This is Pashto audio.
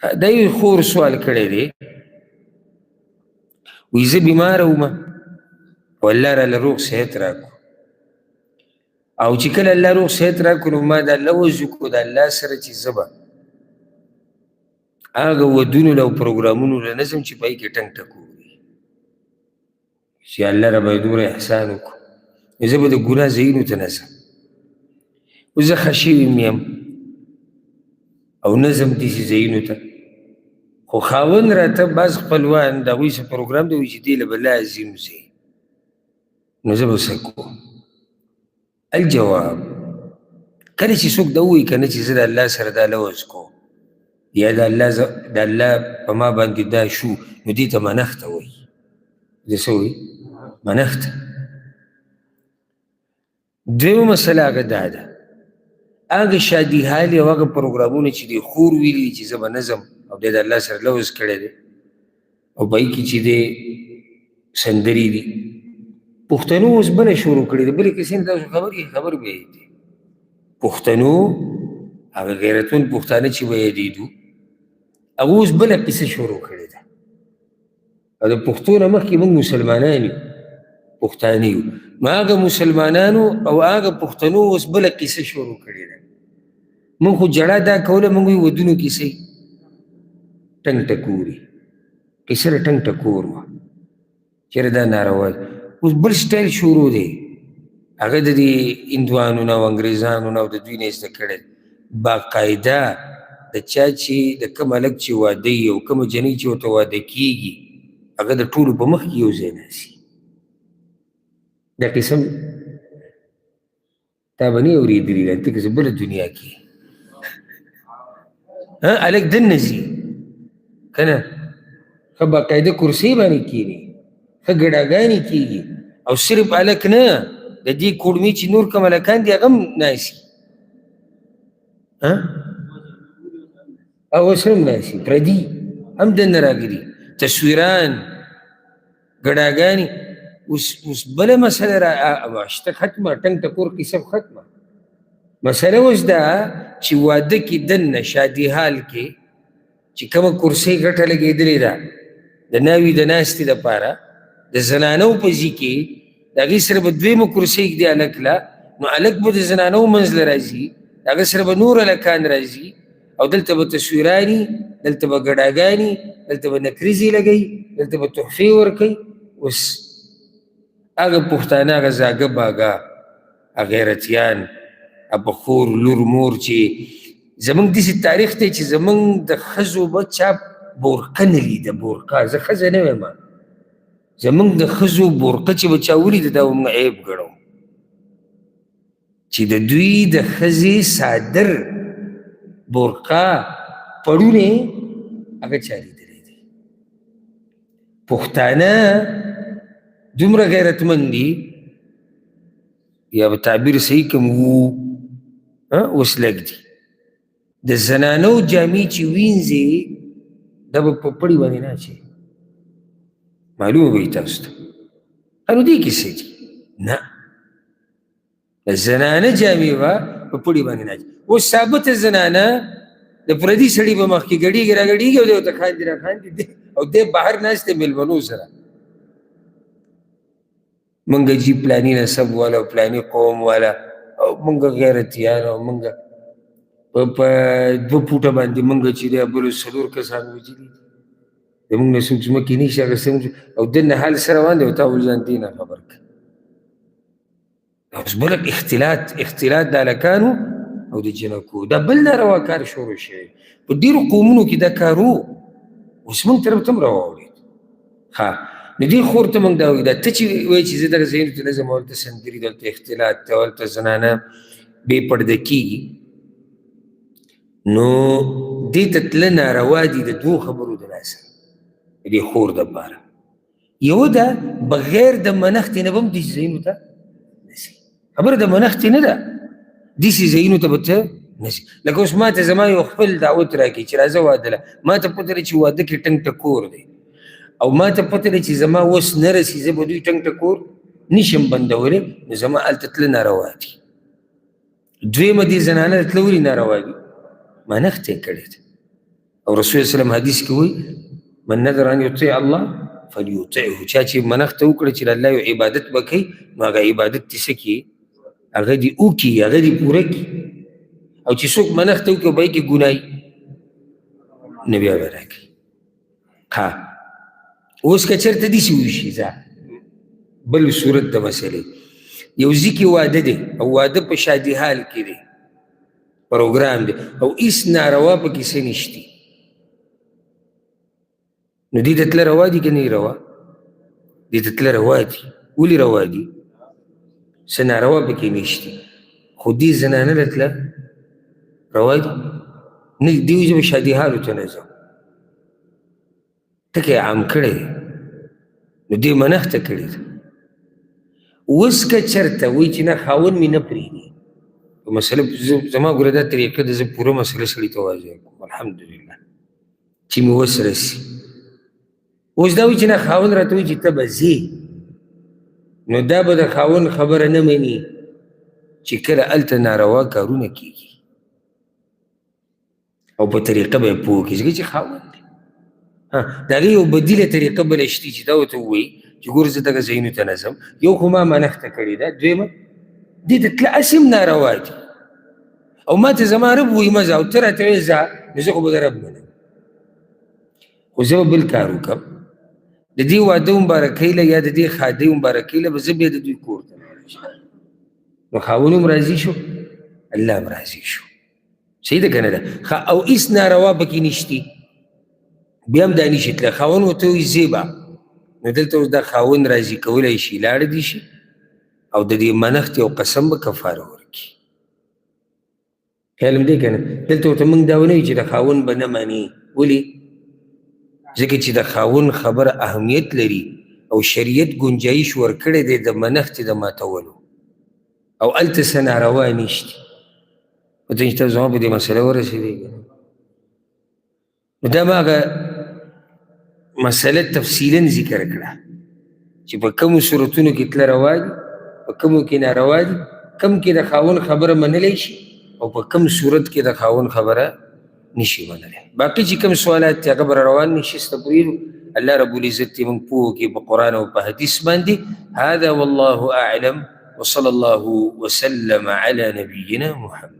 دا یو خور سوال کړی دی، وایي زه بیماره ومه او الله راله روغ صحت راکړو، او چې کله الله روغ صحت راکړو نو ما دا لوز وکړو د الله سره چې زه به هغه ودونو له او پروګرامونو له نظم چې په هغې کې ټنګ ټکور وي، چې الله راباندې دومره احسان وکړو، نو زه به د ګناه ځایونو ته نه ځم. اوس زه ښه شوی یم او نه ځم داسې ځایونو ته، خو خاوند راته بعض خپلوان د هغوی څه پروګرام دی وایي چې دې له به لازم ځې، نو زه به څه کوم؟ الجواب، کله چې څوک دا ووایي که نه چې زه د الله سره دا لوز کوم یا د الله په ما باندې دا شو، نو دې ته منښته وایي. دې څه وایي؟ منښته. دویمه مسله هغه دا ده، هغه شادي حال او هغه پروګرامونه چې دی خور ویلي دي چې زه به نه ځم او دی د الله سره لوز کړی دی او په هغې کې چې دی سندرې دي، پښتنو اوس بله شروع کړې ده، بلې کیسې نه تاسو خبر به یې دي. پښتنو هغه غیرتمند پښتانه چې به یادېدو هغه اوس بله کیسه شروع کړې ده، او د پښتو نه مخکې موږ مسلمانان یو، پښتانه یو، نو هغه مسلمانانو او هغه پښتنو اوس بله کیسه شروع کړې ده. موږ خو جړه دا کوله، موږ وایو ودونو کیسې ټنګ ټکوري، کیسه د ټنګ ټکور وه، چېرې دا ناروا ده. اوس بل سټایل شروع دی، هغه د دې هندوانو نه او انګریزانو نه او د دوی نه زده کړی، باقاعده د چا چې د کوم هلک چې واده وي او کومه جنۍ چې ورته واده کېږي هغه د ټولو په مخ کې یو ځای ناستي. دا قسم تا به نه یې اورېدلي ده، ته که زه بله دنیا کې هلک دننه ځي که نه، ښه باقاعده کرسۍ باندې کښېني، ښه ګډاګانې کېږي، او صرف هلک نه د دې کوړمې چې نور کوم هلکان دي هغه هم ناستي، او اوس هم ناستي، پردي هم دننه راغلي، تصویران، ګډاګانې. اوس بله مسله شته ختمه، ټنګ ټکور کیسه ختمه. مسله اوس دا چې واده کې دننه شادي حال کې چې کومه کرسۍ ګټه لګېدلې ده د ناوې د ناستې دپاره د زنانو په ځي کې، د هغې سره به دویمه کرسۍ ږدي هلک له، نو هلک به د زنانو منځ له راځي، د هغه سره به نور هلکان راځي، او دلته به تصویراني، دلته به ګډاګانې، دلته به نکریزې لګوي، دلته به تحفې ورکوي. اوس هغه پښتانه، هغه زاګه باګه، هغه غیرتیان، هغه خور لور مور چې زمونږ داسې تاریخ دی چې زمونږ د ښځو به چا بورقه نه لیده، بورقه، زه ښځه نه یم، زمونږ د ښځو بورقه چې به چا ولیده دا به موږ عیب ګڼو، چې د دوی د ښځې صادر، بورقه، پړونې هغه چا لیدلی دی. پښتانه دومره غیرتمند دي، یا به تعبیر صحیح کم وو، اوس لږ دي، د زنانو جامې چې وینځي دا به په پړي باندې نه اچوي، معلومه به وي تاسو ته، نو دې کیسې دي. نه، د زنانه جامې به په پړي باندې نه اچوي. اوس ثابته زنانه د پردي سړي په مخ کې ګډېږي راګډېږي او دی ورته خاندي راخاندي، او دی بهر ناست دی مېلمنو سره، منګه جي پلاني نسب والا او پلاني قوم والا، او منګه غیرتیان، او منګه په 2 فوټه باندې منګه چې دی بلو 4 کسان وجلي دي، زمونږ نه څوک ځمکې نشي اخیستی، او دننه حال سره روان دی او تا ول ځان دې نه خبر کړه. اوس بل اختلاط د هلکانو او د جنکو، دا بل ناروا کار شروع شوی په ډېرو قومونو کې، دا کار و، اوس موږ طرف ته هم راواوړېد. ښه، نو دې خور ته موږ دا وایو، دا ته چې وایي چې زه دغه ځایونو ته نه ځم، هلته سندري، دلته اختلاط دی، هلته زنانه بې پرده کېږي، نو دې ته تله ناروا دي د 2 خبرو د لاسه د دې خور دپاره. یو ده بغیر د منښتې نه به هم داسې ځایونو ته نه ځي، خبره د منښتې نه ده، داسې ځایونو ته به ته نه ځي. لکه اوس ما ته زما یو خپل دعوت راکړي چې راځه واده له، ما ته پته ده چې واده کې ټنګ ټکور دی، او ما ته پته ده چې زما وس نه رسي، زه به دوی ټنګ ټکور نشم بندولی، نو زما هلته تله ناروا دي. دویمه دې زنانه تله ولې ناروا دي؟ منښت یې کړې ده، او رسول صلی الله علیه وسلم حدیث کې وایي من نذر ان یطیع الله فلیطعه، چا چې منښته وکړه چې د الله یو عبادت به کوي نو هغه عبادت دې څه کړي، هغه دې وکړي، هغه دې پوره کړي. او چې څوک منښته وکړي او په هغې کې ګناه نو بیا به راکوي. ها اوس که چېرته داسې وشي بل صورت د مسئلې، یو ځي کې واده دی او واده په شادي حال کې دی، پروګرام دی او هېڅ ناروا پکې څه نشتي، نو دې ته تله روا دي که نه روا؟ دې ته تله روا دي. ولې روا دي؟ څه ناروا پکې نشتي، خو دې زنانه له تله روا دي نه، دې وایي زه به شادي حالو ته نه ځم، ټکی عام کړی دی نو دې منښته کړې ده. اوس که چېرته وایي چې نه خاوند مې نه پرېږدي، په مسله زما ګوره دا طریقه ده، زه پوره مسله سړي ته واضح کوم الحمدلله چې مې وس رسي. اوس دا وایي چې نه خاوند راته وایي چې ته به ځې، نو دا به د خاوند خبره نه مني چې کله هلته ناروا کارونه کېږي او په طریقه به یې پوه کړي ځکه چې خاوند دی. د هغې یو بدیله طریقه بله شتي چې دا ورته ووایي چې ګوره زه دغه ځایونو ته نه ځم، یو خو ما منښته کړې ده، دویمه دې ته تله هسې هم ناروا دي او ما ته زما رب وایي مه ځه او ته راته وایې ځه، نو زه خو به د رب منم. خو زه به بل کار وکړم، د دې واده مبارکۍ له یا د دې ښادۍ مبارکۍ له به زه بیا د دوی کور ته لاړم، نو خاوند هم راضي شو، الله هم راضي شو. صحیح ده که نه ده؟ او هېڅ ناروا پکې نشتي، بیا هم دا نشي تله. خاوند ورته وایي ځې به، نو دلته اوس دا خاوند راضي کولی شي، لاړه دي شي او د دې منښت او قسم به کفاره ورکړي. خیال م دی که نه؟ دلته ورته موږ دا ونه وایو چې د خاوند به نه مني. ولې؟ ځکه چې د خاوند خبره اهمیت لري او شریعت ګنجایش ورکړی دی د منښتې د ماتولو او هلته څه ناروا نشتي. وته چې تاسو زما په دې مسله ورسېدی، نو دا ما هغه مسله تفصیلا ذکر کړه چې په کومو صورتونو کې تله روا دي، په کومو کې ناروا دي، کم کې د خاوند خبره منلی شي او په کم صورت کې د خاوند خبره نشي منلی. باقي چې کوم سوالات دي هغه به روان نشي سته پوهېږو. الله رب العزت دې موږ پوه کړي په قرآن او په حدیث باندې. هذا والله أعلم وصلى الله وسلم على نبينا محمد.